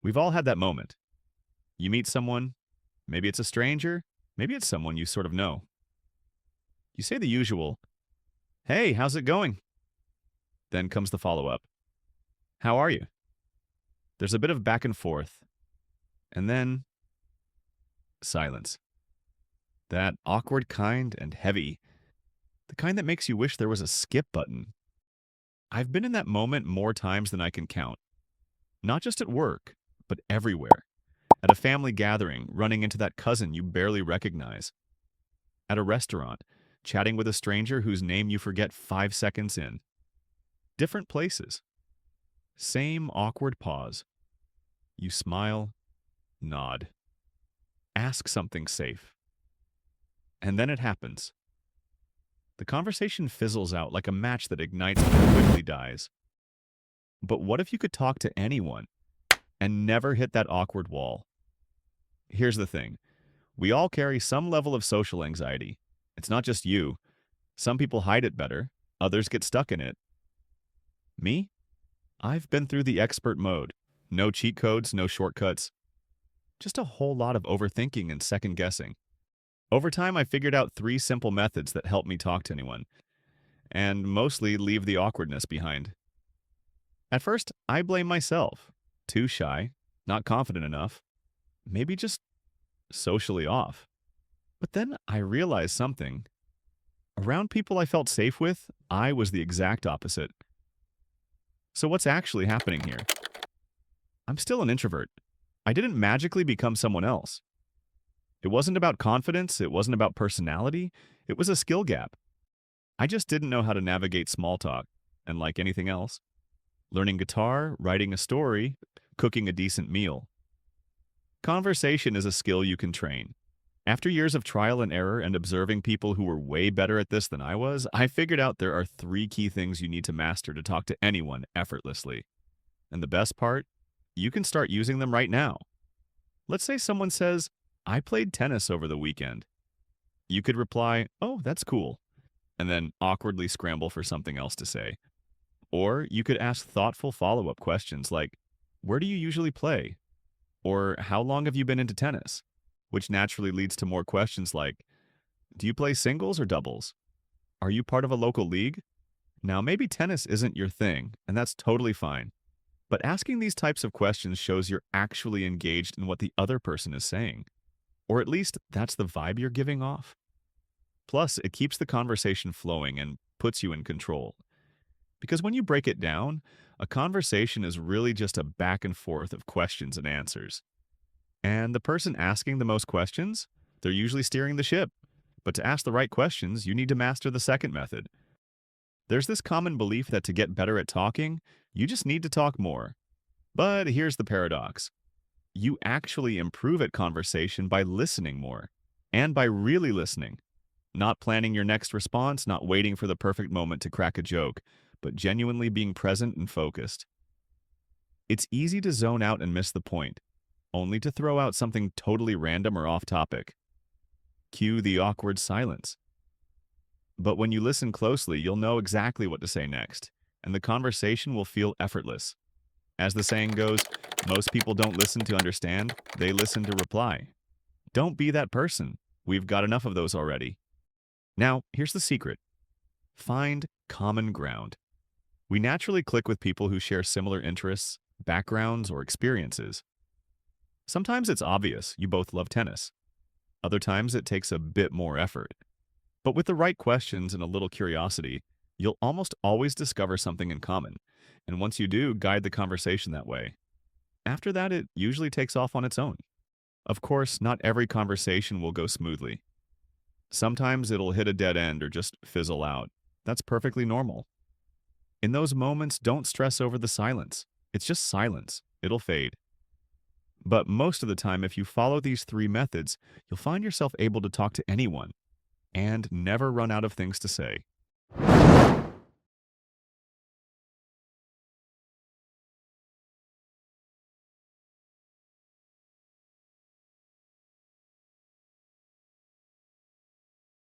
We've all had that moment. You meet someone, maybe it's a stranger, maybe it's someone you sort of know. You say the usual, "Hey, how's it going?" Then comes the follow up, "How are you?" There's a bit of back and forth, and then silence. That awkward kind and heavy, the kind that makes you wish there was a skip button. I've been in that moment more times than I can count, not just at work, but everywhere. At a family gathering, running into that cousin you barely recognize. At a restaurant, chatting with a stranger whose name you forget 5 seconds in. Different places. Same awkward pause. You smile, nod, ask something safe. And then it happens. The conversation fizzles out like a match that ignites but quickly dies. But what if you could talk to anyone and never hit that awkward wall? Here's the thing. We all carry some level of social anxiety. It's not just you. Some people hide it better. Others get stuck in it. Me? I've been through the expert mode. No cheat codes, no shortcuts. Just a whole lot of overthinking and second guessing. Over time, I figured out three simple methods that help me talk to anyone, and mostly leave the awkwardness behind. At first, I blame myself. Too shy, not confident enough, maybe just socially off. But then I realized something. Around people I felt safe with, I was the exact opposite. So what's actually happening here? I'm still an introvert. I didn't magically become someone else. It wasn't about confidence, it wasn't about personality, it was a skill gap. I just didn't know how to navigate small talk, and like anything else, learning guitar, writing a story, cooking a decent meal. Conversation is a skill you can train. After years of trial and error and observing people who were way better at this than I was, I figured out there are three key things you need to master to talk to anyone effortlessly. And the best part? You can start using them right now. Let's say someone says, "I played tennis over the weekend." You could reply, "Oh, that's cool," and then awkwardly scramble for something else to say. Or you could ask thoughtful follow-up questions like, "Where do you usually play?" Or "How long have you been into tennis?" Which naturally leads to more questions like, "Do you play singles or doubles? Are you part of a local league?" Now, maybe tennis isn't your thing, and that's totally fine. But asking these types of questions shows you're actually engaged in what the other person is saying. Or at least that's the vibe you're giving off. Plus, it keeps the conversation flowing and puts you in control. Because when you break it down, a conversation is really just a back and forth of questions and answers. And the person asking the most questions, they're usually steering the ship. But to ask the right questions, you need to master the second method. There's this common belief that to get better at talking, you just need to talk more. But here's the paradox. You actually improve at conversation by listening more, and by really listening. Not planning your next response, not waiting for the perfect moment to crack a joke, but genuinely being present and focused. It's easy to zone out and miss the point, only to throw out something totally random or off topic. Cue the awkward silence. But when you listen closely, you'll know exactly what to say next, and the conversation will feel effortless. As the saying goes, most people don't listen to understand, they listen to reply. Don't be that person. We've got enough of those already. Now, here's the secret. Find common ground. We naturally click with people who share similar interests, backgrounds, or experiences. Sometimes it's obvious you both love tennis. Other times it takes a bit more effort. But with the right questions and a little curiosity, you'll almost always discover something in common. And once you do, guide the conversation that way. After that, it usually takes off on its own. Of course, not every conversation will go smoothly. Sometimes it'll hit a dead end or just fizzle out. That's perfectly normal. In those moments, don't stress over the silence. It's just silence. It'll fade. But most of the time, if you follow these three methods, you'll find yourself able to talk to anyone and never run out of things to say.